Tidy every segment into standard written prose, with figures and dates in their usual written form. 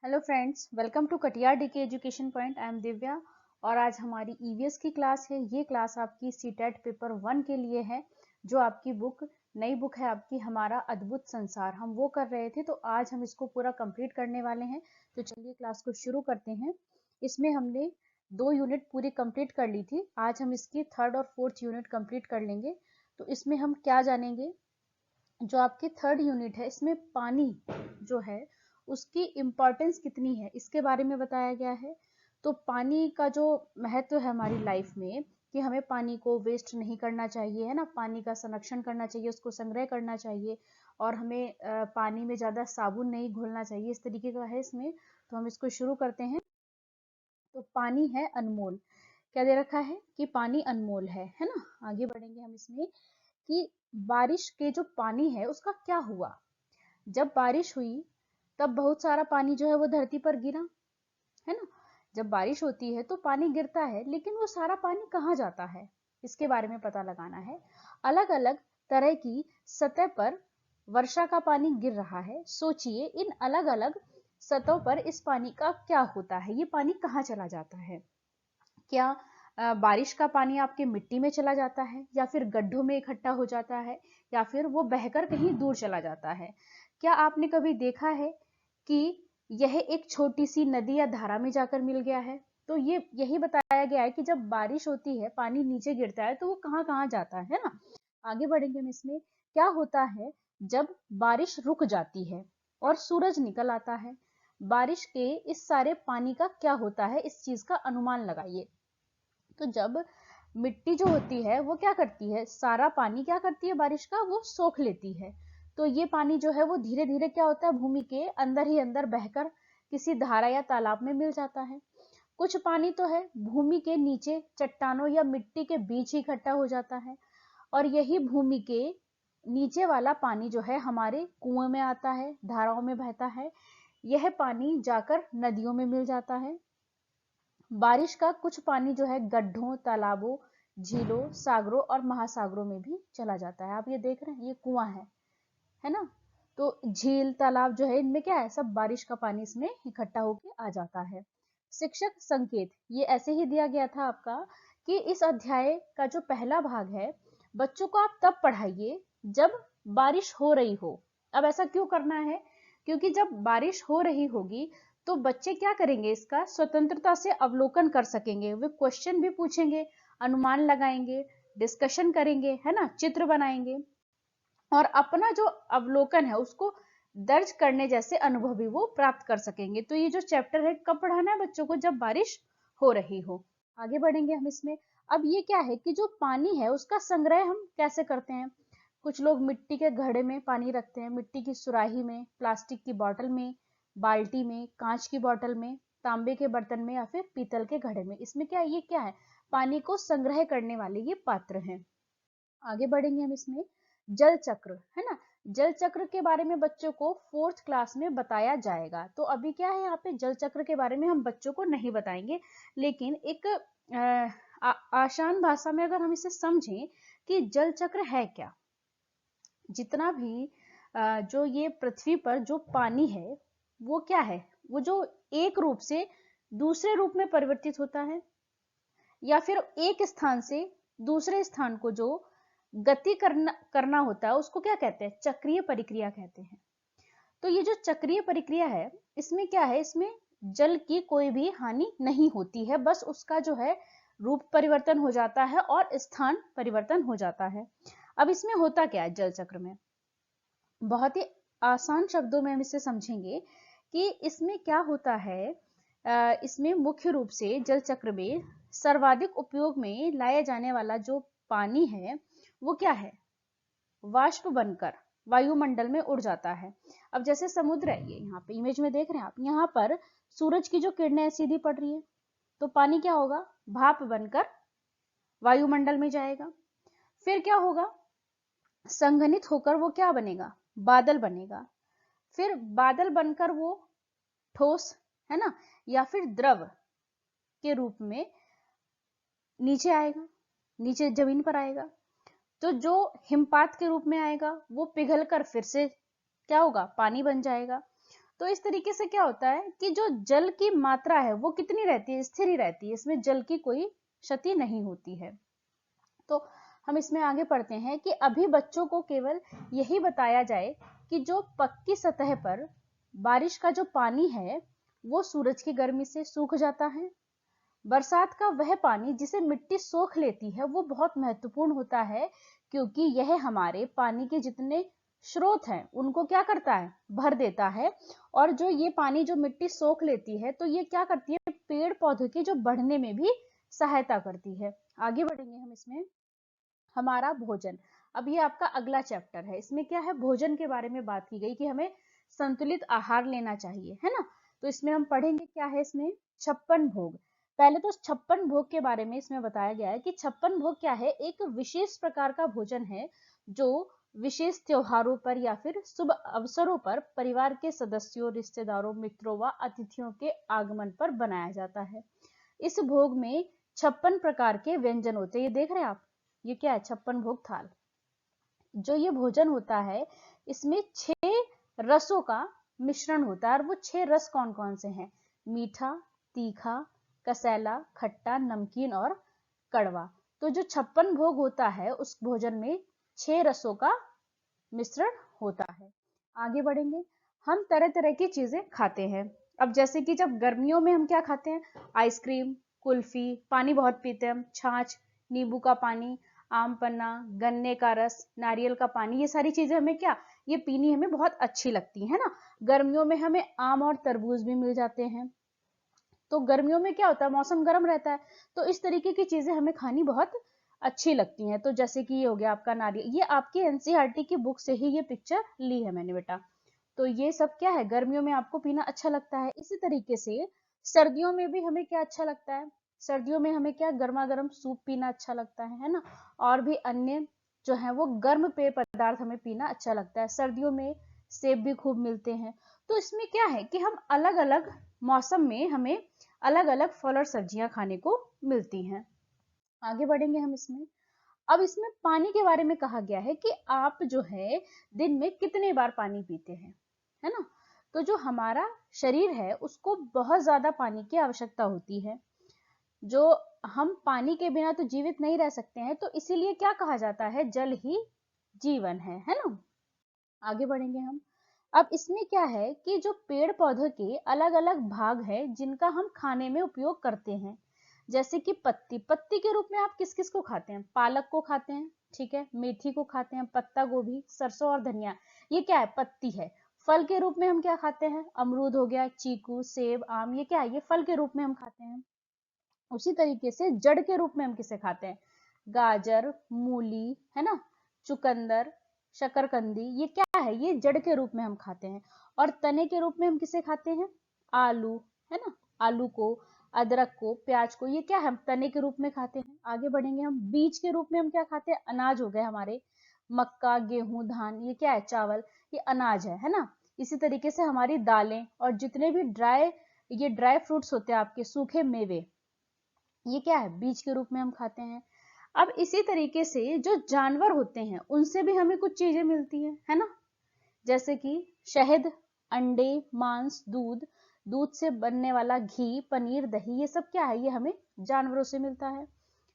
Hello friends, welcome to Katiyar DK education point. I am Divya और आज हमारी ईवीएस की क्लास है। ये क्लास आपकी सीटेट पेपर 1 के लिए है, जो आपकी नई बुक है आपकी हमारा अद्भुत संसार। हम वो कर रहे थे, तो आज हम इसको पूरा कंप्लीट करने वाले हैं। तो चलिए क्लास को शुरू करते हैं। इसमें हमने 2 यूनिट पूरी कंप्लीट कर ली थी। आज हम इसकी 3rd और 4th यूनिट कंप्लीट कर लेंगे। तो इसमें हम क्या जानेंगे, जो आपकी 3rd यूनिट है, इसमें पानी जो है उसकी इम्पोर्टेंस कितनी है इसके बारे में बताया गया है। तो पानी का जो महत्व है हमारी लाइफ में, कि हमें पानी को वेस्ट नहीं करना चाहिए, है ना। पानी का संरक्षण करना चाहिए, उसको संग्रह करना चाहिए, और हमें पानी में ज़्यादा साबुन नहीं घोलना चाहिए, इस तरीके का है इसमें। तो हम इसको शुरू करते हैं। तो पानी है अनमोल। क्या दे रखा है कि पानी अनमोल है ना। आगे बढ़ेंगे हम इसमें कि बारिश के जो पानी है उसका क्या हुआ। जब बारिश हुई तब बहुत सारा पानी जो है वो धरती पर गिरा, है ना। जब बारिश होती है तो पानी गिरता है, लेकिन वो सारा पानी कहाँ जाता है, इसके बारे में पता लगाना है। अलग अलग तरह की सतह पर वर्षा का पानी गिर रहा है। सोचिए, इन अलग अलग सतहों पर इस पानी का क्या होता है, ये पानी कहाँ चला जाता है। क्या बारिश का पानी आपके मिट्टी में चला जाता है, या फिर गड्ढों में इकट्ठा हो जाता है, या फिर वो बहकर कहीं दूर चला जाता है। क्या आपने कभी देखा है कि यह एक छोटी सी नदी या धारा में जाकर मिल गया है। तो ये यही बताया गया है कि जब बारिश होती है, पानी नीचे गिरता है, तो वो कहाँ कहाँ जाता है ना। आगे बढ़ेंगे हम इसमें। क्या होता है जब बारिश रुक जाती है और सूरज निकल आता है। बारिश के इस सारे पानी का क्या होता है, इस चीज का अनुमान लगाइए। तो जब मिट्टी जो होती है वो क्या करती है, सारा पानी क्या करती है बारिश का, वो सोख लेती है। तो ये पानी जो है वो धीरे धीरे क्या होता है, भूमि के अंदर ही अंदर बहकर किसी धारा या तालाब में मिल जाता है। कुछ पानी तो है भूमि के नीचे चट्टानों या मिट्टी के बीच ही इकट्ठा हो जाता है, और यही भूमि के नीचे वाला पानी जो है हमारे कुएं में आता है, धाराओं में बहता है। यह पानी जाकर नदियों में मिल जाता है। बारिश का कुछ पानी जो है गड्ढों, तालाबों, झीलों, सागरों और महासागरों में भी चला जाता है। आप ये देख रहे हैं, ये कुआं है ना। तो झील, तालाब जो है, इनमें क्या है, सब बारिश का पानी इसमें इकट्ठा होके आ जाता है। शिक्षक संकेत ये ऐसे ही दिया गया था आपका, कि इस अध्याय का जो पहला भाग है, बच्चों को आप तब पढ़ाइए जब बारिश हो रही हो। अब ऐसा क्यों करना है, क्योंकि जब बारिश हो रही होगी तो बच्चे क्या करेंगे, इसका स्वतंत्रता से अवलोकन कर सकेंगे। वे क्वेश्चन भी पूछेंगे, अनुमान लगाएंगे, डिस्कशन करेंगे, है ना, चित्र बनाएंगे, और अपना जो अवलोकन है उसको दर्ज करने जैसे अनुभव भी वो प्राप्त कर सकेंगे। तो ये जो चैप्टर है, कब पढ़ाना है बच्चों को, जब बारिश हो रही हो। आगे बढ़ेंगे हम इसमें। अब ये क्या है कि जो पानी है उसका संग्रह हम कैसे करते हैं। कुछ लोग मिट्टी के घड़े में पानी रखते हैं, मिट्टी की सुराही में, प्लास्टिक की बोतल में, बाल्टी में, कांच की बोतल में, तांबे के बर्तन में, या फिर पीतल के घड़े में। इसमें क्या है, ये क्या है, पानी को संग्रह करने वाले ये पात्र हैं। आगे बढ़ेंगे हम इसमें। जल चक्र, है ना। जल चक्र के बारे में बच्चों को 4th क्लास में बताया जाएगा। तो अभी क्या है, यहाँ पे जल चक्र के बारे में हम बच्चों को नहीं बताएंगे, लेकिन एक आसान भाषा में अगर हम इसे समझें कि जल चक्र है क्या। जितना भी जो ये पृथ्वी पर जो पानी है वो क्या है, वो जो एक रूप से दूसरे रूप में परिवर्तित होता है, या फिर एक स्थान से दूसरे स्थान को जो गति करना होता है, उसको क्या कहते हैं, चक्रीय परिक्रिया कहते हैं। तो ये जो चक्रीय परिक्रिया है, इसमें क्या है, इसमें जल की कोई भी हानि नहीं होती है, बस उसका जो है रूप परिवर्तन हो जाता है और स्थान परिवर्तन हो जाता है। अब इसमें होता क्या है जल चक्र में, बहुत ही आसान शब्दों में हम इसे समझेंगे कि इसमें क्या होता है। इसमें मुख्य रूप से जल चक्र में सर्वाधिक उपयोग में लाया जाने वाला जो पानी है वो क्या है, वाष्प बनकर वायुमंडल में उड़ जाता है। अब जैसे समुद्र है, ये यहाँ पे इमेज में देख रहे हैं आप, यहाँ पर सूरज की जो किरणें सीधी पड़ रही है, तो पानी क्या होगा, भाप बनकर वायुमंडल में जाएगा। फिर क्या होगा, संघनित होकर वो क्या बनेगा, बादल बनेगा। फिर बादल बनकर वो ठोस, है ना, या फिर द्रव के रूप में नीचे आएगा, नीचे जमीन पर आएगा। तो जो हिमपात के रूप में आएगा वो पिघलकर फिर से क्या होगा, पानी बन जाएगा। तो इस तरीके से क्या होता है कि जो जल की मात्रा है वो कितनी रहती है, स्थिर ही रहती है, इसमें जल की कोई क्षति नहीं होती है। तो हम इसमें आगे पढ़ते हैं कि अभी बच्चों को केवल यही बताया जाए कि जो पक्की सतह पर बारिश का जो पानी है वो सूरज की गर्मी से सूख जाता है। बरसात का वह पानी जिसे मिट्टी सोख लेती है वो बहुत महत्वपूर्ण होता है, क्योंकि यह हमारे पानी के जितने स्रोत हैं उनको क्या करता है, भर देता है। और जो ये पानी जो मिट्टी सोख लेती है तो ये क्या करती है, पेड़ पौधों के जो बढ़ने में भी सहायता करती है। आगे बढ़ेंगे हम इसमें। हमारा भोजन, अब ये आपका अगला चैप्टर है, इसमें क्या है, भोजन के बारे में बात की गई कि हमें संतुलित आहार लेना चाहिए, है ना। तो इसमें हम पढ़ेंगे क्या है, इसमें 56 भोग। पहले तो 56 भोग के बारे में इसमें बताया गया है कि 56 भोग क्या है, एक विशेष प्रकार का भोजन है जो विशेष त्योहारों पर या फिर शुभ अवसरों पर परिवार के सदस्यों, रिश्तेदारों, मित्रों व अतिथियों के आगमन पर बनाया जाता है। इस भोग में 56 प्रकार के व्यंजन होते हैं, ये देख रहे हैं आप, ये क्या है, 56 भोग थाल। जो ये भोजन होता है इसमें 6 रसों का मिश्रण होता है, और वो 6 रस कौन कौन से हैं, मीठा, तीखा, कसैला, खट्टा, नमकीन और कड़वा। तो जो 56 भोग होता है उस भोजन में 6 रसों का मिश्रण होता है। आगे बढ़ेंगे, हम तरह तरह की चीजें खाते हैं। अब जैसे कि जब गर्मियों में हम क्या खाते हैं, आइसक्रीम, कुल्फी, पानी बहुत पीते हैं हम, छाछ, नींबू का पानी, आम पन्ना, गन्ने का रस, नारियल का पानी, ये सारी चीजें हमें क्या, ये पीनी हमें बहुत अच्छी लगती है ना। गर्मियों में हमें आम और तरबूज भी मिल जाते हैं। तो गर्मियों में क्या होता है, मौसम गर्म रहता है, तो इस तरीके की चीजें हमें खानी बहुत अच्छी लगती हैं। तो जैसे कि ये हो गया आपका नारियल, ये आपकी एनसीईआरटी की बुक से ही ये पिक्चर ली है मैंने बेटा। तो ये सब क्या है, गर्मियों में आपको पीना अच्छा लगता है। इसी तरीके से सर्दियों में भी हमें क्या अच्छा लगता है, सर्दियों में हमें क्या, गर्मा गर्म सूप पीना अच्छा लगता है ना। और भी अन्य जो है वो गर्म पेय पदार्थ हमें पीना अच्छा लगता है। सर्दियों में सेब भी खूब मिलते हैं। तो इसमें क्या है कि हम अलग अलग मौसम में हमें अलग अलग फल और सब्जियां खाने को मिलती हैं। आगे बढ़ेंगे हम इसमें। अब इसमें पानी के बारे में कहा गया है कि आप जो है दिन में कितने बार पानी पीते हैं, है ना। तो जो हमारा शरीर है उसको बहुत ज्यादा पानी की आवश्यकता होती है। जो हम पानी के बिना तो जीवित नहीं रह सकते हैं, तो इसीलिए क्या कहा जाता है, जल ही जीवन है ना। आगे बढ़ेंगे हम। अब इसमें क्या है कि जो पेड़ पौधों के अलग अलग भाग हैं जिनका हम खाने में उपयोग करते हैं। जैसे कि पत्ती, पत्ती के रूप में आप किस किस को खाते हैं, पालक को खाते हैं, ठीक है, मेथी को खाते हैं, पत्ता गोभी, सरसों और धनिया, ये क्या है, पत्ती है। फल के रूप में हम क्या खाते हैं, अमरूद हो गया, चीकू, सेब, आम, ये क्या है, ये फल के रूप में हम खाते हैं। उसी तरीके से जड़ के रूप में हम किसे खाते हैं, गाजर, मूली, है ना, चुकंदर, शकरकंदी, ये क्या है, ये जड़ के रूप में हम खाते हैं। और तने के रूप में हम किसे खाते हैं, आलू, है ना, आलू को, अदरक को, प्याज को, ये क्या है, हम तने के रूप में खाते हैं। आगे बढ़ेंगे हम, बीज के रूप में हम क्या खाते हैं, अनाज हो गए हमारे, मक्का, गेहूं, धान, ये क्या है, चावल, ये अनाज है ना। इसी तरीके से हमारी दालें और जितने भी ये ड्राई फ्रूट्स होते हैं आपके, सूखे मेवे, ये क्या है, बीज के रूप में हम खाते हैं। अब इसी तरीके से जो जानवर होते हैं उनसे भी हमें कुछ चीजें मिलती हैं, है ना। जैसे कि शहद, अंडे, मांस, दूध, दूध से बनने वाला घी, पनीर, दही, ये सब क्या है, ये हमें जानवरों से मिलता है।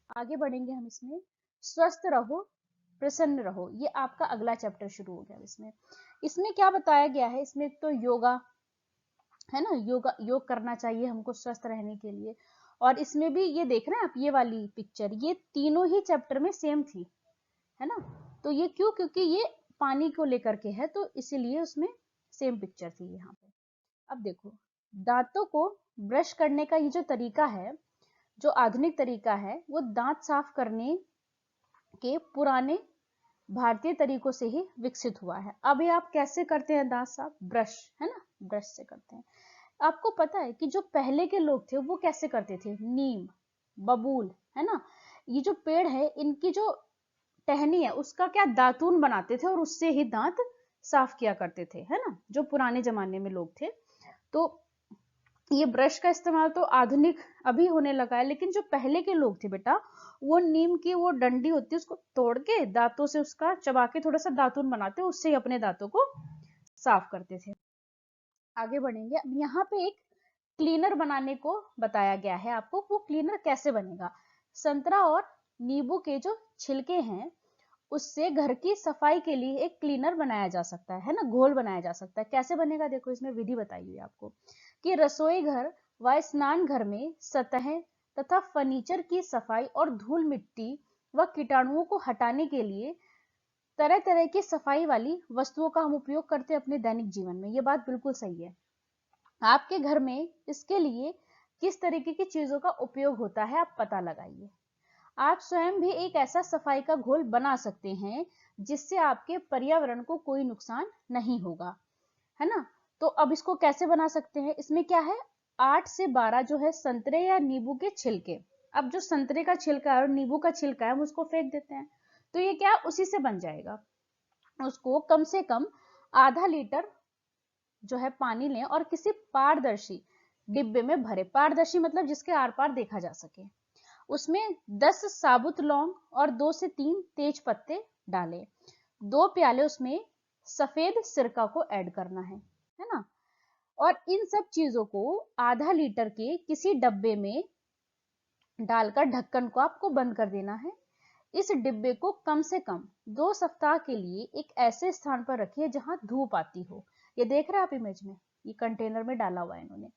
आगे बढ़ेंगे हम इसमें, स्वस्थ रहो, प्रसन्न रहो, ये आपका अगला चैप्टर शुरू हो गया। इसमें इसमें क्या बताया गया है, इसमें तो योगा है ना, योग करना चाहिए हमको स्वस्थ रहने के लिए। और इसमें भी ये देख रहे हैं आप, ये वाली पिक्चर, ये तीनों ही चैप्टर में सेम थी, है ना। तो ये क्यों, क्योंकि ये पानी को लेकर के है, तो इसीलिए उसमें सेम पिक्चर थी यहाँ पे। अब देखो, दांतों को ब्रश करने का ये जो तरीका है, जो आधुनिक तरीका है, वो दांत साफ करने के पुराने भारतीय तरीकों से ही विकसित हुआ है। अब ये आप कैसे करते हैं दांत साफ, ब्रश, है ना, ब्रश से करते हैं। आपको पता है कि जो पहले के लोग थे वो कैसे करते थे, नीम, बबूल, है ना, ये जो पेड़ है इनकी जो टहनी है उसका क्या दातून बनाते थे और उससे ही दांत साफ किया करते थे, है ना, जो पुराने जमाने में लोग थे। तो ये ब्रश का इस्तेमाल तो आधुनिक अभी होने लगा है, लेकिन जो पहले के लोग थे बेटा, वो नीम की वो डंडी होती है उसको तोड़ के दांतों से उसका चबा के थोड़ा सा दातून बनाते, उससे ही अपने दांतों को साफ करते थे। आगे बढ़ेंगे। अब यहाँ पे एक क्लीनर बनाने को बताया गया है आपको। वो क्लीनर कैसे बनेगा? संतरा और नींबू के जो छिलके हैं उससे घर की सफाई के लिए एक क्लीनर बनाया जा सकता है ना, घोल बनाया जा सकता है। कैसे बनेगा? देखो इसमें विधि बताई हुई है आपको कि रसोई घर व स्नान घर में सतहें तथा फर्नीचर की सफाई और धूल मिट्टी व कीटाणुओं को हटाने के लिए तरह तरह की सफाई वाली वस्तुओं का हम उपयोग करते हैं अपने दैनिक जीवन में। ये बात बिल्कुल सही है। आपके घर में इसके लिए किस तरीके की चीजों का उपयोग होता है आप पता लगाइए। आप स्वयं भी एक ऐसा सफाई का घोल बना सकते हैं जिससे आपके पर्यावरण को कोई नुकसान नहीं होगा, है ना। तो अब इसको कैसे बना सकते हैं? इसमें क्या है, 8 से 12 जो है संतरे या नींबू के छिलके। अब जो संतरे का छिलका है और नींबू का छिलका है हम उसको फेंक देते हैं, तो ये क्या उसी से बन जाएगा। उसको कम से कम आधा लीटर जो है पानी लें और किसी पारदर्शी डिब्बे में भरे। पारदर्शी मतलब जिसके आर पार देखा जा सके। उसमें 10 साबुत लौंग और 2 से 3 तेज पत्ते डालें। 2 प्याले उसमें सफेद सिरका को ऐड करना है ना। और इन सब चीजों को आधा लीटर के किसी डब्बे में डालकर ढक्कन को आपको बंद कर देना है। इस डिब्बे को कम से कम 2 सप्ताह के लिए एक ऐसे स्थान पर रखिए जहां धूप आती हो। ये देख रहे हैं आप इमेज में, ये कंटेनर में डाला हुआ है इन्होंने,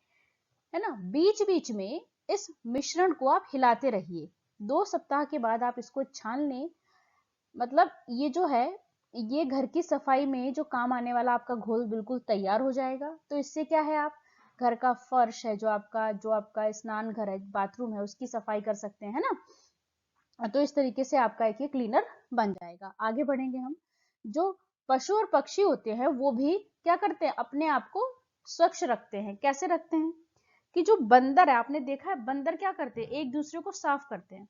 है ना। बीच बीच में इस मिश्रण को आप हिलाते रहिए। 2 सप्ताह के बाद आप इसको छान लें। मतलब ये जो है ये घर की सफाई में जो काम आने वाला आपका घोल बिल्कुल तैयार हो जाएगा। तो इससे क्या है, आप घर का फर्श है, जो आपका स्नान घर है, बाथरूम है, उसकी सफाई कर सकते हैं ना। तो इस तरीके से आपका एक ये क्लीनर बन जाएगा। आगे बढ़ेंगे हम। जो पशु और पक्षी होते हैं वो भी क्या करते हैं, अपने आप को स्वच्छ रखते हैं। कैसे रखते हैं कि जो बंदर है, आपने देखा है बंदर क्या करते हैं, एक दूसरे को साफ करते हैं।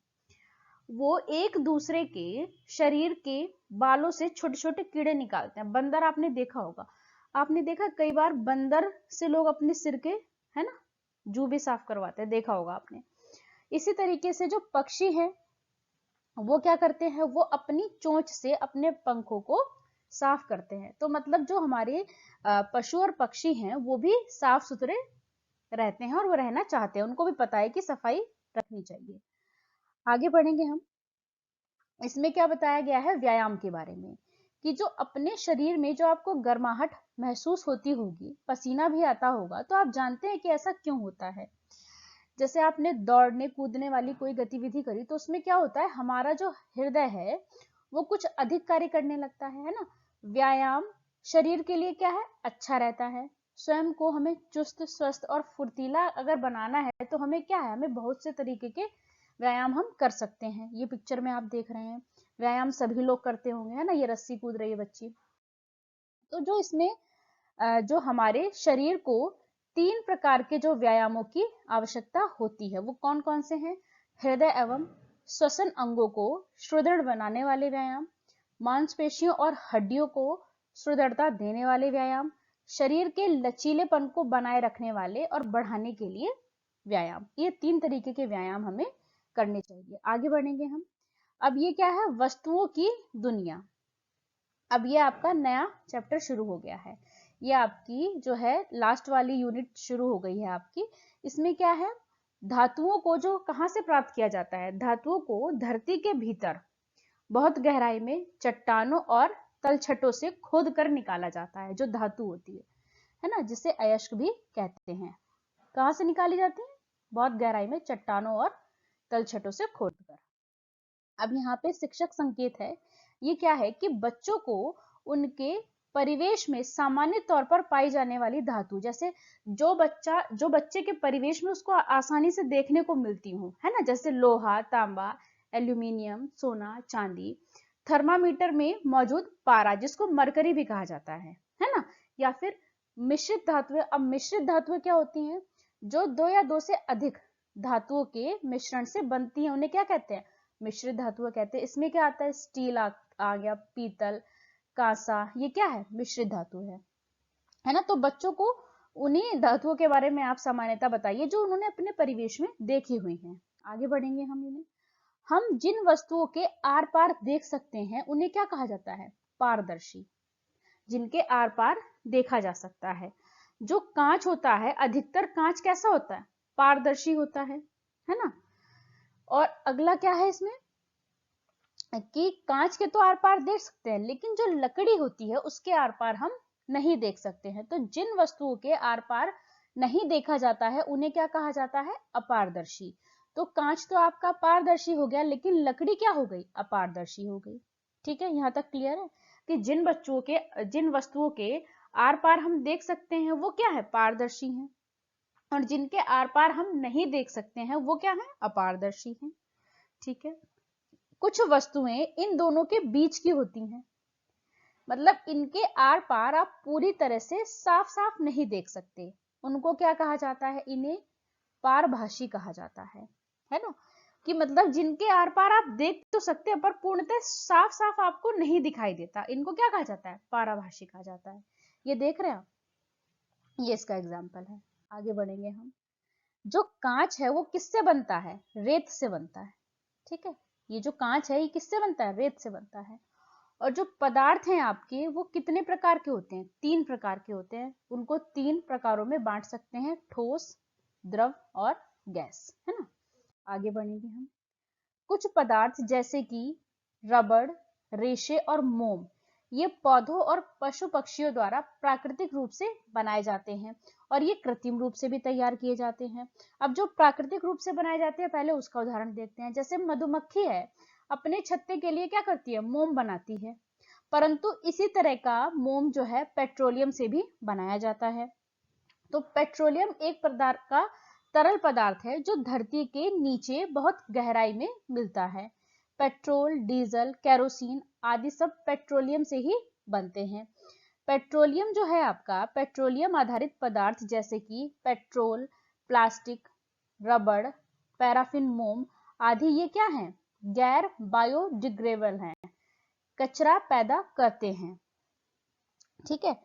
वो एक दूसरे के शरीर के बालों से छोटे छोटे कीड़े निकालते हैं। बंदर आपने देखा होगा, आपने देखा कई बार बंदर से लोग अपने सिर के, है ना, जू भी साफ करवाते हैं, देखा होगा आपने। इसी तरीके से जो पक्षी है वो क्या करते हैं, वो अपनी चोंच से अपने पंखों को साफ करते हैं। तो मतलब जो हमारे पशु और पक्षी हैं वो भी साफ सुथरे रहते हैं और वो रहना चाहते हैं। उनको भी पता है कि सफाई रखनी चाहिए। आगे बढ़ेंगे हम। इसमें क्या बताया गया है व्यायाम के बारे में, कि जो अपने शरीर में जो आपको गर्माहट महसूस होती होगी, पसीना भी आता होगा, तो आप जानते हैं कि ऐसा क्यों होता है। जैसे आपने दौड़ने कूदने वाली कोई गतिविधि करी तो उसमें क्या होता है, हमारा जो हृदय है वो कुछ अधिक कार्य करने लगता है ना। व्यायाम शरीर के लिए क्या है, अच्छा रहता है। स्वयं को हमें चुस्त स्वस्थ और फुर्तीला अगर बनाना है तो हमें क्या है, हमें बहुत से तरीके के व्यायाम हम कर सकते हैं। ये पिक्चर में आप देख रहे हैं व्यायाम सभी लोग करते होंगे, है ना। ये रस्सी कूद रही है बच्ची। तो जो इसमें जो हमारे शरीर को 3 प्रकार के जो व्यायामों की आवश्यकता होती है वो कौन कौन से हैं? हृदय एवं श्वसन अंगों को सुदृढ़ बनाने वाले व्यायाम, मांसपेशियों और हड्डियों को सुदृढ़ता देने वाले व्यायाम, शरीर के लचीलेपन को बनाए रखने वाले और बढ़ाने के लिए व्यायाम। ये 3 तरीके के व्यायाम हमें करने चाहिए। आगे बढ़ेंगे हम। अब ये क्या है, वस्तुओं की दुनिया। अब ये आपका नया चैप्टर शुरू हो गया है। ये आपकी जो है लास्ट वाली यूनिट शुरू हो गई है आपकी। इसमें क्या है, धातुओं को जो कहां से प्राप्त किया जाता है, धातुओं को धरती के भीतर बहुत गहराई में चट्टानों और तलछटों से खोद कर निकाला जाता है। जो धातु होती है ना, जिसे अयस्क भी कहते हैं। कहां से निकाली जाती है? बहुत गहराई में चट्टानों और तलछटों से खोद कर। अब यहाँ पे शिक्षक संकेत है। ये क्या है कि बच्चों को उनके परिवेश में सामान्य तौर पर पाई जाने वाली धातु, जैसे जो बच्चे के परिवेश में उसको आसानी से देखने को मिलती हो, है ना, जैसे लोहा, तांबा, एल्यूमिनियम, सोना, चांदी, थर्मामीटर में मौजूद पारा जिसको मरकरी भी कहा जाता है ना, या फिर मिश्रित धातुएं। अब मिश्रित धातुएं क्या होती हैं? जो 2 या 2 से अधिक धातुओं के मिश्रण से बनती हैं उन्हें क्या कहते हैं? मिश्रित धातुएं कहते हैं। इसमें क्या आता है, स्टील आ गया, पीतल, कांसा, ये क्या है, मिश्रित धातु है ना। तो बच्चों को उन्हीं धातुओं के बारे में आप सामान्यता बताइए जो उन्होंने अपने परिवेश में देखी हुई हैं। आगे बढ़ेंगे हम। इन्हें हम जिन वस्तुओं के आर पार देख सकते हैं उन्हें क्या कहा जाता है? पारदर्शी। जिनके आर पार देखा जा सकता है। जो कांच होता है, अधिकतर कांच कैसा होता है, पारदर्शी होता है ना। और अगला क्या है इसमें कि कांच के तो आर पार देख सकते हैं, लेकिन जो लकड़ी होती है उसके आर पार हम नहीं देख सकते हैं। तो जिन वस्तुओं के आर पार नहीं देखा जाता है उन्हें क्या कहा जाता है, अपारदर्शी। तो कांच तो आपका पारदर्शी हो गया, लेकिन लकड़ी क्या हो गई, अपारदर्शी हो गई। ठीक है, यहां तक क्लियर है कि जिन वस्तुओं के आर पार हम देख सकते हैं वो क्या है, पारदर्शी हैं, और जिनके आर पार हम नहीं देख सकते हैं वो क्या है, अपारदर्शी हैं। ठीक है, कुछ वस्तुएं इन दोनों के बीच की होती हैं, मतलब इनके आर पार आप पूरी तरह से साफ साफ नहीं देख सकते, उनको क्या कहा जाता है, इन्हें पारभाषी कहा जाता है ना। कि मतलब जिनके आर पार आप देख तो सकते हैं पर पूर्णतः साफ साफ आपको नहीं दिखाई देता, इनको क्या कहा जाता है, पारभाषी कहा जाता है। ये देख रहे हैं आप, ये इसका एग्जाम्पल है। आगे बढ़ेंगे हम। जो कांच है वो किससे बनता है, रेत से बनता है। ठीक है, ये जो कांच है ये किससे बनता है, रेत से बनता है। और जो पदार्थ हैं आपके वो कितने प्रकार के होते हैं, 3 प्रकार के होते हैं। उनको 3 प्रकारों में बांट सकते हैं, ठोस, द्रव और गैस, है ना। आगे बढ़ेंगे हम। कुछ पदार्थ जैसे कि रबड़, रेशे और मोम, ये पौधों और पशु पक्षियों द्वारा प्राकृतिक रूप से बनाए जाते हैं, और ये कृत्रिम रूप से भी तैयार किए जाते हैं। अब जो प्राकृतिक रूप से बनाए जाते हैं पहले उसका उदाहरण देखते हैं। जैसे मधुमक्खी है, अपने छत्ते के लिए क्या करती है, मोम बनाती है, परंतु इसी तरह का मोम जो है पेट्रोलियम से भी बनाया जाता है। तो पेट्रोलियम एक प्रकार का तरल पदार्थ है जो धरती के नीचे बहुत गहराई में मिलता है। पेट्रोल, डीजल, केरोसिन आदि सब पेट्रोलियम से ही बनते हैं। पेट्रोलियम जो है आपका, पेट्रोलियम आधारित पदार्थ जैसे कि पेट्रोल, प्लास्टिक, रबड़, पैराफिन, मोम आदि ये क्या हैं, गैर बायोडिग्रेडेबल हैं, कचरा पैदा करते हैं। ठीक है,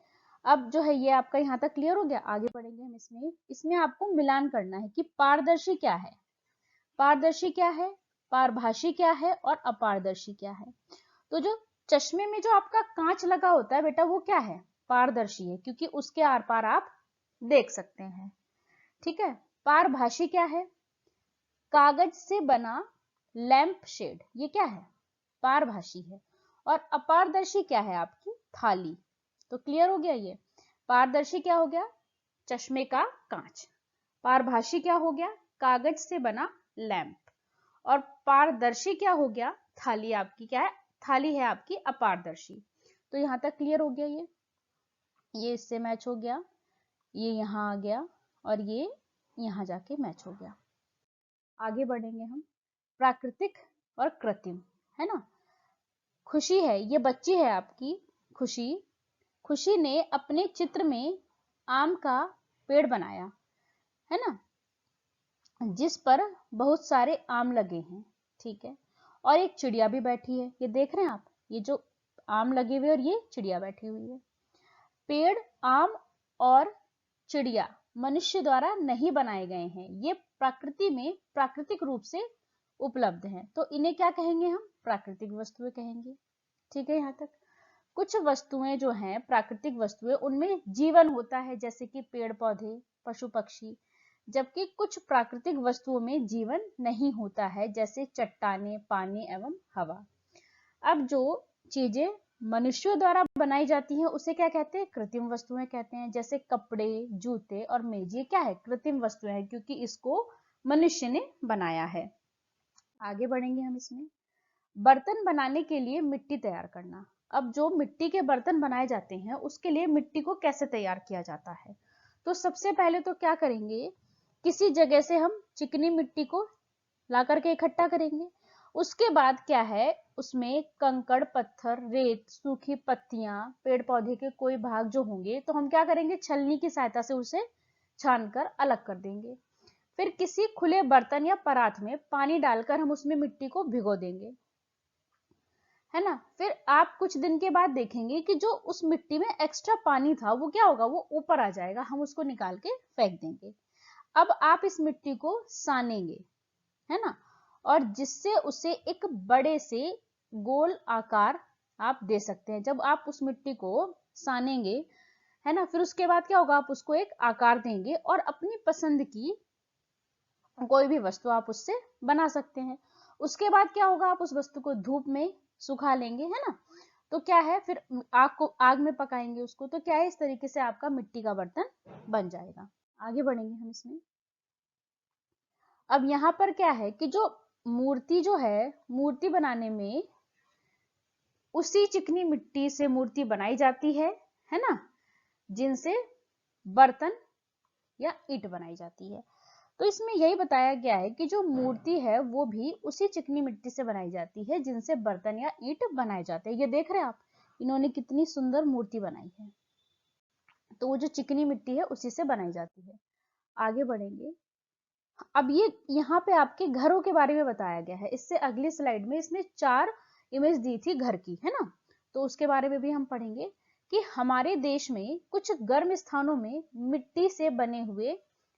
अब जो है ये आपका यहाँ तक क्लियर हो गया। आगे बढ़ेंगे हम। इसमें आपको मिलान करना है कि पारदर्शी क्या है, पारदर्शी क्या है, पारभाषी क्या है और अपारदर्शी क्या है। तो जो चश्मे में जो आपका कांच लगा होता है बेटा वो क्या है, पारदर्शी है, क्योंकि उसके आर पार आप देख सकते हैं। ठीक है, पारभाषी क्या है, कागज से बना लैंप शेड, ये क्या है, पारभाषी है। और अपारदर्शी क्या है, आपकी थाली। तो क्लियर हो गया, ये पारदर्शी क्या हो गया, चश्मे का कांच, पारभाषी क्या हो गया, कागज से बना लैंप, और पारदर्शी क्या हो गया, थाली आपकी क्या है, थाली है आपकी अपारदर्शी। तो यहां तक क्लियर हो गया, ये इससे मैच हो गया, ये यहां आ गया, और ये यहां जाके मैच हो गया। आगे बढ़ेंगे हम। प्राकृतिक और कृत्रिम, है ना। खुशी है, ये बच्ची है आपकी खुशी, खुशी ने अपने चित्र में आम का पेड़ बनाया, है ना, जिस पर बहुत सारे आम लगे हैं। ठीक है, और एक चिड़िया भी बैठी है, ये देख रहे हैं आप, ये जो आम लगे हुए और ये चिड़िया बैठी हुई है। पेड़, आम और चिड़िया मनुष्य द्वारा नहीं बनाए गए हैं, ये प्रकृति में प्राकृतिक रूप से उपलब्ध हैं, तो इन्हें क्या कहेंगे, हम प्राकृतिक वस्तुएं कहेंगे। ठीक है, यहाँ तक। कुछ वस्तुएं जो हैं प्राकृतिक वस्तुएं, उनमें जीवन होता है, जैसे कि पेड़ पौधे, पशु पक्षी, जबकि कुछ प्राकृतिक वस्तुओं में जीवन नहीं होता है, जैसे चट्टानें, पानी एवं हवा। अब जो चीजें मनुष्यों द्वारा बनाई जाती हैं उसे क्या कहते हैं, कृत्रिम वस्तुएं कहते हैं। जैसे कपड़े, जूते और मेज, ये क्या है, कृत्रिम वस्तुएं हैं, क्योंकि इसको मनुष्य ने बनाया है। आगे बढ़ेंगे हम। इसमें बर्तन बनाने के लिए मिट्टी तैयार करना। अब जो मिट्टी के बर्तन बनाए जाते हैं उसके लिए मिट्टी को कैसे तैयार किया जाता है, तो सबसे पहले तो क्या करेंगे, किसी जगह से हम चिकनी मिट्टी को ला करके इकट्ठा करेंगे। उसके बाद क्या है, उसमें कंकड़, पत्थर, रेत, सूखी पत्तियां, पेड़ पौधे के कोई भाग जो होंगे तो हम क्या करेंगे, छलनी की सहायता से उसे छानकर अलग कर देंगे। फिर किसी खुले बर्तन या परात में पानी डालकर हम उसमें मिट्टी को भिगो देंगे, है ना। फिर आप कुछ दिन के बाद देखेंगे कि जो उस मिट्टी में एक्स्ट्रा पानी था वो क्या होगा, वो ऊपर आ जाएगा, हम उसको निकाल के फेंक देंगे। अब आप इस मिट्टी को सानेंगे, है ना, और जिससे उसे एक बड़े से गोल आकार आप दे सकते हैं। जब आप उस मिट्टी को सानेंगे, है ना। फिर उसके बाद क्या होगा, आप उसको एक आकार देंगे और अपनी पसंद की कोई भी वस्तु आप उससे बना सकते हैं। उसके बाद क्या होगा, आप उस वस्तु को धूप में सुखा लेंगे, है ना। तो क्या है, फिर आग में पकाएंगे उसको, तो क्या है, इस तरीके से आपका मिट्टी का बर्तन बन जाएगा। आगे बढ़ेंगे हम इसमें। अब यहाँ पर क्या है कि जो मूर्ति जो है, मूर्ति बनाने में उसी चिकनी मिट्टी से मूर्ति बनाई जाती है ना, जिनसे बर्तन या ईंट बनाई जाती है। तो इसमें यही बताया गया है कि जो मूर्ति है वो भी उसी चिकनी मिट्टी से बनाई जाती है जिनसे बर्तन या ईंट बनाए जाते हैं। ये देख रहे हैं आप, इन्होंने कितनी सुंदर मूर्ति बनाई है। तो वो जो चिकनी मिट्टी है उसी से बनाई जाती है। आगे बढ़ेंगे। अब ये यहाँ पे आपके घरों के बारे में बताया गया है। इससे अगली स्लाइड में इसने 4 इमेज दी थी घर की, है ना। तो उसके बारे में भी हम पढ़ेंगे कि हमारे देश में कुछ गर्म स्थानों में मिट्टी से बने हुए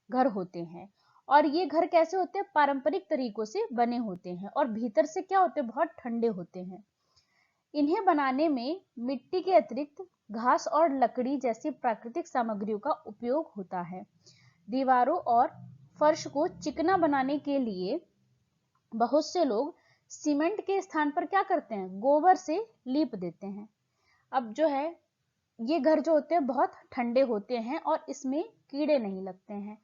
घर होते हैं, और ये घर कैसे होते हैं, पारंपरिक तरीकों से बने होते हैं, और भीतर से क्या होते हैं, बहुत ठंडे होते हैं। इन्हें बनाने में मिट्टी के अतिरिक्त घास और लकड़ी जैसी प्राकृतिक सामग्रियों का उपयोग होता है। दीवारों और फर्श को चिकना बनाने के लिए बहुत से लोग सीमेंट के स्थान पर क्या करते हैं, गोबर से लीप देते हैं। अब जो है, ये घर जो होते हैं बहुत ठंडे होते हैं और इसमें कीड़े नहीं लगते हैं।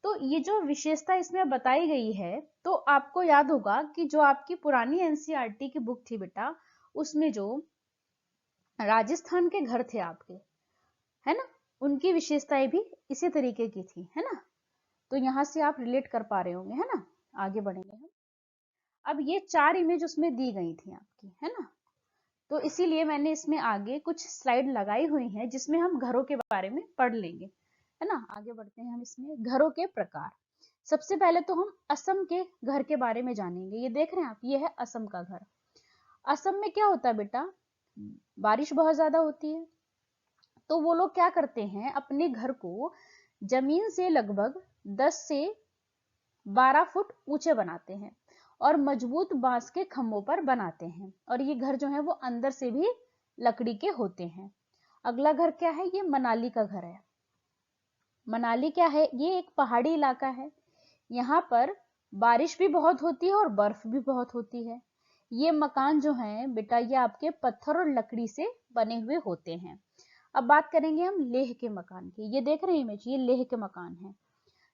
तो ये जो विशेषता इसमें बताई गई है, तो आपको याद होगा कि जो आपकी पुरानी एनसीईआरटी की बुक थी बेटा, उसमें जो राजस्थान के घर थे आपके, है ना, उनकी विशेषताएं भी इसी तरीके की थी, है ना। तो यहां से आप रिलेट कर पा रहे होंगे, है ना। आगे बढ़ेंगे हम। अब ये 4 इमेज उसमें दी गई थी आपकी, है ना। तो इसीलिए मैंने इसमें आगे कुछ स्लाइड लगाई हुई हैं जिसमें हम घरों के बारे में पढ़ लेंगे, है ना। आगे बढ़ते हैं हम इसमें। घरों के प्रकार। सबसे पहले तो हम असम के घर के बारे में जानेंगे। ये देख रहे हैं आप, ये है असम का घर। असम में क्या होता है बेटा, बारिश बहुत ज्यादा होती है, तो वो लोग क्या करते हैं, अपने घर को जमीन से लगभग 10 से 12 फुट ऊंचे बनाते हैं और मजबूत बांस के खंभों पर बनाते हैं, और ये घर जो है वो अंदर से भी लकड़ी के होते हैं। अगला घर क्या है, ये मनाली का घर है। मनाली क्या है, ये एक पहाड़ी इलाका है। यहाँ पर बारिश भी बहुत होती है और बर्फ भी बहुत होती है। ये मकान जो है बेटा, ये आपके पत्थर और लकड़ी से बने हुए होते हैं। अब बात करेंगे हम लेह के मकान की। ये देख रहे हैं इमेज, ये लेह के मकान है।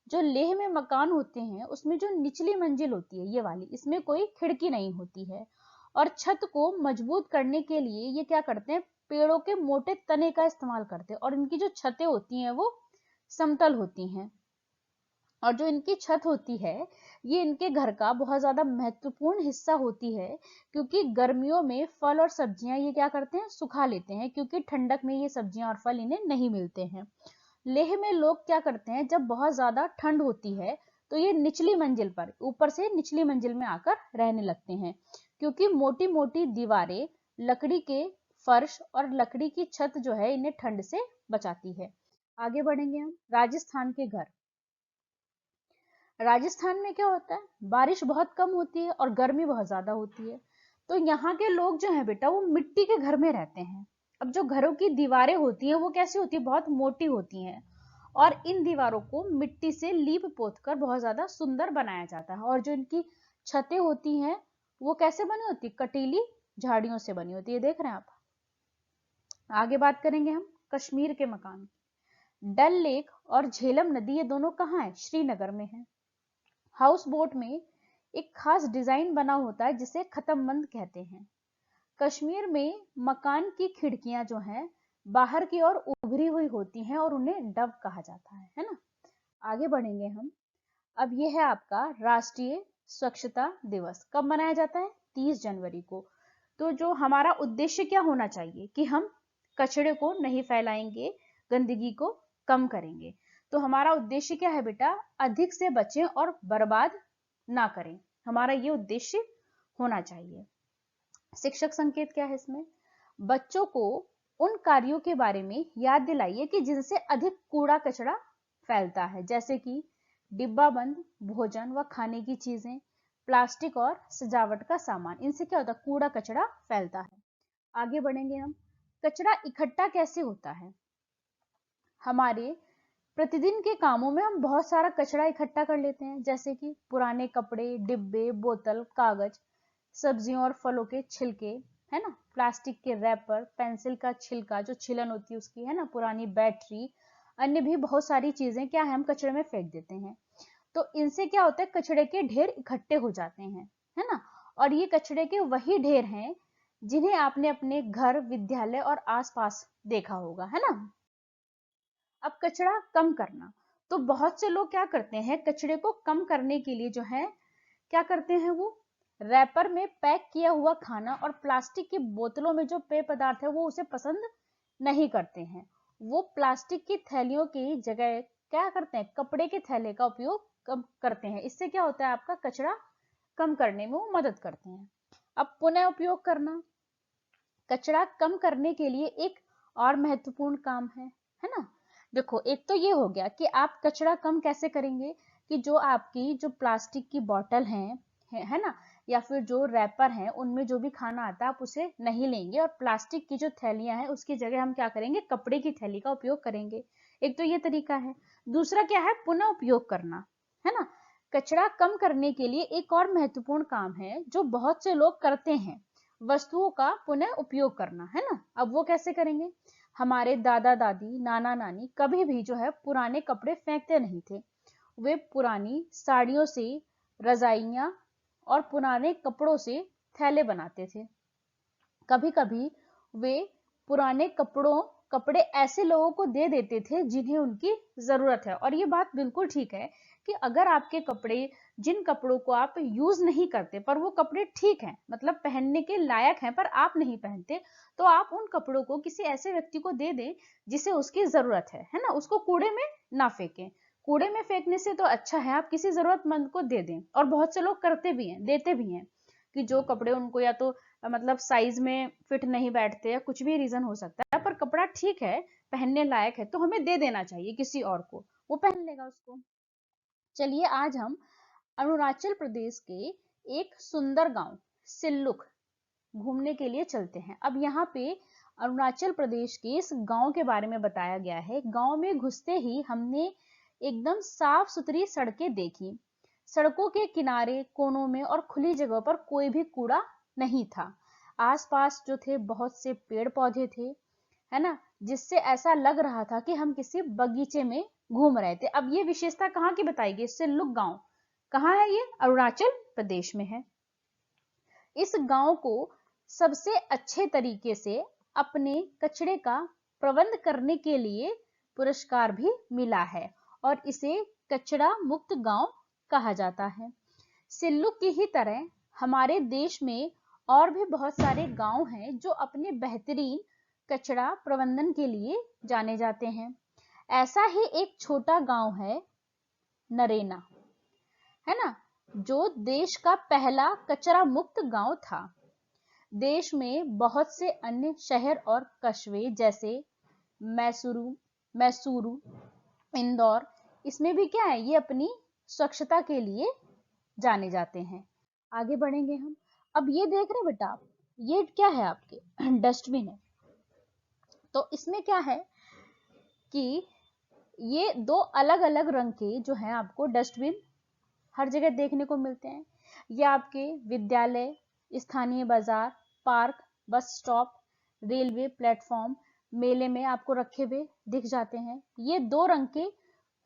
जो लेह में मकान होते हैं उसमें जो निचली मंजिल होती है, ये वाली, इसमें कोई खिड़की नहीं होती है, और छत को मजबूत करने के लिए ये क्या करते हैं, पेड़ों के मोटे तने का इस्तेमाल करते हैं, और इनकी जो छतें होती हैं वो समतल होती हैं। और जो इनकी छत होती है, ये इनके घर का बहुत ज्यादा महत्वपूर्ण हिस्सा होती है, क्योंकि गर्मियों में फल और सब्जियां ये क्या करते हैं, सुखा लेते हैं, क्योंकि ठंडक में ये सब्जियां और फल इन्हें नहीं मिलते हैं। लेह में लोग क्या करते हैं, जब बहुत ज्यादा ठंड होती है तो ये निचली मंजिल पर, ऊपर से निचली मंजिल में आकर रहने लगते हैं, क्योंकि मोटी मोटी दीवारें, लकड़ी के फर्श और लकड़ी की छत जो है इन्हें ठंड से बचाती है। आगे बढ़ेंगे हम। राजस्थान के घर। राजस्थान में क्या होता है, बारिश बहुत कम होती है और गर्मी बहुत ज्यादा होती है, तो यहाँ के लोग जो है बेटा वो मिट्टी के घर में रहते हैं। अब जो घरों की दीवारें होती हैं वो कैसी होती है, बहुत मोटी होती हैं, और इन दीवारों को मिट्टी से लीप पोत कर बहुत ज्यादा सुंदर बनाया जाता है। और जो इनकी छतें होती हैं वो कैसे बनी होती, कटीली झाड़ियों से बनी होती है, देख रहे हैं आप। आगे बात करेंगे हम कश्मीर के मकान। डल लेक और झेलम नदी, ये दोनों कहाँ है, श्रीनगर में है। हाउस बोट में एक खास डिजाइन बना होता है जिसे खत्मबंद कहते हैं। कश्मीर में मकान की खिड़कियां जो हैं बाहर की ओर उभरी हुई होती हैं और उन्हें डव कहा जाता है ना। आगे बढ़ेंगे हम। अब ये है आपका राष्ट्रीय स्वच्छता दिवस। कब मनाया जाता है, 30 जनवरी को। तो जो हमारा उद्देश्य क्या होना चाहिए कि हम कचरे को नहीं फैलाएंगे, गंदगी को कम करेंगे। तो हमारा उद्देश्य क्या है बेटा, अधिक से बचें और बर्बाद ना करें, हमारा ये उद्देश्य होना चाहिए। शिक्षक संकेत क्या है इसमें, बच्चों को उन कार्यों के बारे में याद दिलाइए कि जिनसे अधिक कूड़ा कचरा फैलता है, जैसे कि डिब्बा बंद भोजन व खाने की चीजें, प्लास्टिक और सजावट का सामान, इनसे क्या होता है, कूड़ा कचरा फैलता है। आगे बढ़ेंगे हम। कचरा इकट्ठा कैसे होता है, हमारे प्रतिदिन के कामों में हम बहुत सारा कचरा इकट्ठा कर लेते हैं, जैसे कि पुराने कपड़े, डिब्बे, बोतल, कागज, सब्जियों और फलों के छिलके, है ना, प्लास्टिक के रैपर, पेंसिल का छिलका जो छिलन होती है उसकी, है ना, पुरानी बैटरी, अन्य भी बहुत सारी चीजें क्या है हम कचरे में फेंक देते हैं। तो इनसे क्या होता है, कचरे के ढेर इकट्ठे हो जाते हैं, है ना। और ये कचरे के वही ढेर हैं जिन्हें आपने अपने घर, विद्यालय और आसपास देखा होगा, है ना। अब कचरा कम करना, तो बहुत से लोग क्या करते हैं, कचरे को कम करने के लिए जो है क्या करते हैं, वो रैपर में पैक किया हुआ खाना और प्लास्टिक की बोतलों में जो पेय पदार्थ है वो उसे पसंद नहीं करते हैं। वो प्लास्टिक की थैलियों की जगह क्या करते हैं, कपड़े के थैले का उपयोग कम करते हैं। इससे क्या होता है, आपका कचरा कम करने में वो मदद करते हैं। अब पुनः उपयोग करना, कचरा कम करने के लिए एक और महत्वपूर्ण काम है ना। देखो, एक तो ये हो गया कि आप कचरा कम कैसे करेंगे, कि जो आपकी जो प्लास्टिक की बोतल है ना, या फिर जो रैपर हैं उनमें जो भी खाना आता है आप उसे नहीं लेंगे, और प्लास्टिक की जो थैलियां हैं उसकी जगह हम क्या करेंगे, कपड़े की थैली का उपयोग करेंगे। एक तो ये तरीका है। दूसरा क्या है, पुनः उपयोग करना, है ना। कचरा कम करने के लिए एक और महत्वपूर्ण काम है जो बहुत से लोग करते हैं, वस्तुओं का पुनः उपयोग करना, है ना। अब वो कैसे करेंगे, हमारे दादा दादी, नाना नानी कभी भी जो है पुराने कपड़े फेंकते नहीं थे। वे पुरानी साड़ियों से रजाइयां और पुराने कपड़ों से थैले बनाते थे। कभी कभी वे पुराने कपड़े ऐसे लोगों को दे देते थे जिन्हें उनकी जरूरत है। और ये बात बिल्कुल ठीक है कि अगर आपके कपड़े, जिन कपड़ों को आप यूज नहीं करते पर वो कपड़े ठीक हैं, मतलब पहनने के लायक हैं पर आप नहीं पहनते, तो आप उन कपड़ों को किसी ऐसे व्यक्ति को दे दें जिसे उसकी जरूरत है ना। उसको कूड़े में ना फेंकें। कूड़े में फेंकने से तो अच्छा है आप किसी जरूरतमंद को दे दें। और बहुत से लोग करते भी हैं, देते भी हैं, कि जो कपड़े उनको या तो मतलब साइज में फिट नहीं बैठते, या कुछ भी रीजन हो सकता है, पर कपड़ा ठीक है, पहनने लायक है, तो हमें दे देना चाहिए किसी और को, वो पहन लेगा उसको। चलिए आज हम अरुणाचल प्रदेश के एक सुंदर गांव सिल्लुक घूमने के लिए चलते हैं। अब यहाँ पे अरुणाचल प्रदेश के इस गांव के बारे में बताया गया है। गांव में घुसते ही हमने एकदम साफ सुथरी सड़कें देखी। सड़कों के किनारे, कोनों में और खुली जगह पर कोई भी कूड़ा नहीं था। आसपास जो थे बहुत से पेड़ पौधे थे, है ना, जिससे ऐसा लग रहा था कि हम किसी बगीचे में घूम रहे थे। अब ये विशेषता कहाँ की बताई गई, सिल्लुक गांव कहाँ है, ये अरुणाचल प्रदेश में है। इस गांव को सबसे अच्छे तरीके से अपने कचरे का प्रबंध करने के लिए पुरस्कार भी मिला है और इसे कचरा मुक्त गांव कहा जाता है। सिल्लुक की ही तरह हमारे देश में और भी बहुत सारे गांव हैं जो अपने बेहतरीन कचरा प्रबंधन के लिए जाने जाते हैं। ऐसा ही एक छोटा गांव है नरेना, है ना, जो देश का पहला कचरा मुक्त गांव था। देश में बहुत से अन्य शहर और कस्बे जैसे मैसूरू, इंदौर, इसमें भी क्या है, ये अपनी स्वच्छता के लिए जाने जाते हैं। आगे बढ़ेंगे हम। अब ये देख रहे बेटा आप, ये क्या है आपके डस्टबिन है। तो इसमें क्या है कि ये दो अलग अलग रंग के जो है आपको डस्टबिन हर जगह देखने को मिलते हैं। ये आपके विद्यालय, स्थानीय बाजार, park, bus stop, railway platform, मेले में आपको रखे हुए दिख जाते हैं। ये दो रंग के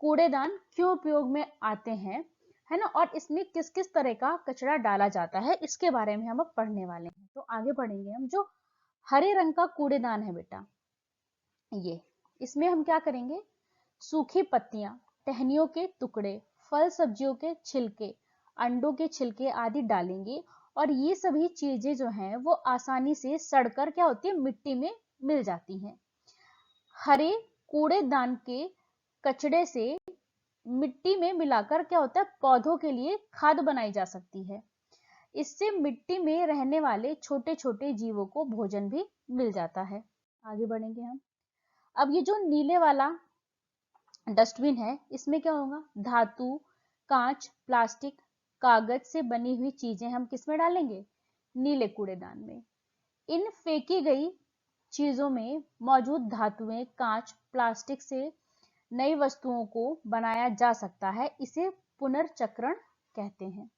कूड़ेदान क्यों उपयोग में आते हैं, है ना, और इसमें किस किस तरह का कचरा डाला जाता है, इसके बारे में हम अब पढ़ने वाले हैं। तो आगे बढ़ेंगे हम। जो हरे रंग का कूड़ेदान है बेटा, ये इसमें हम क्या करेंगे, सूखी पत्तियां, टहनियों के टुकड़े, फल सब्जियों के छिलके, अंडों के छिलके आदि डालेंगे। और ये सभी चीजें जो हैं वो आसानी से सड़कर क्या होती है, मिट्टी में मिल जाती हैं। हरे कूड़ेदान के कचड़े से मिट्टी में मिलाकर क्या होता है, पौधों के लिए खाद बनाई जा सकती है। इससे मिट्टी में रहने वाले छोटे छोटे जीवों को भोजन भी मिल जाता है। आगे बढ़ेंगे हम। अब ये जो नीले वाला डस्टबिन है, इसमें क्या होगा, धातु, कांच, प्लास्टिक, कागज से बनी हुई चीजें हम किस में डालेंगे, नीले कूड़ेदान में। इन फेंकी गई चीजों में मौजूद धातुएं, कांच, प्लास्टिक से नई वस्तुओं को बनाया जा सकता है, इसे पुनर्चक्रण कहते हैं।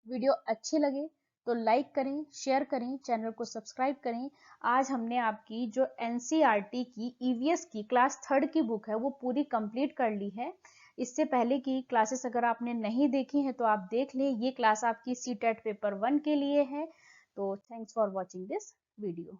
वीडियो अच्छे लगे तो लाइक करें, शेयर करें, चैनल को सब्सक्राइब करें। आज हमने आपकी जो एनसीईआरटी की ईवीएस की क्लास 3rd की बुक है वो पूरी कंप्लीट कर ली है। इससे पहले की क्लासेस अगर आपने नहीं देखी हैं तो आप देख लें। ये क्लास आपकी सीटेट पेपर 1 के लिए है। तो thanks for watching this video.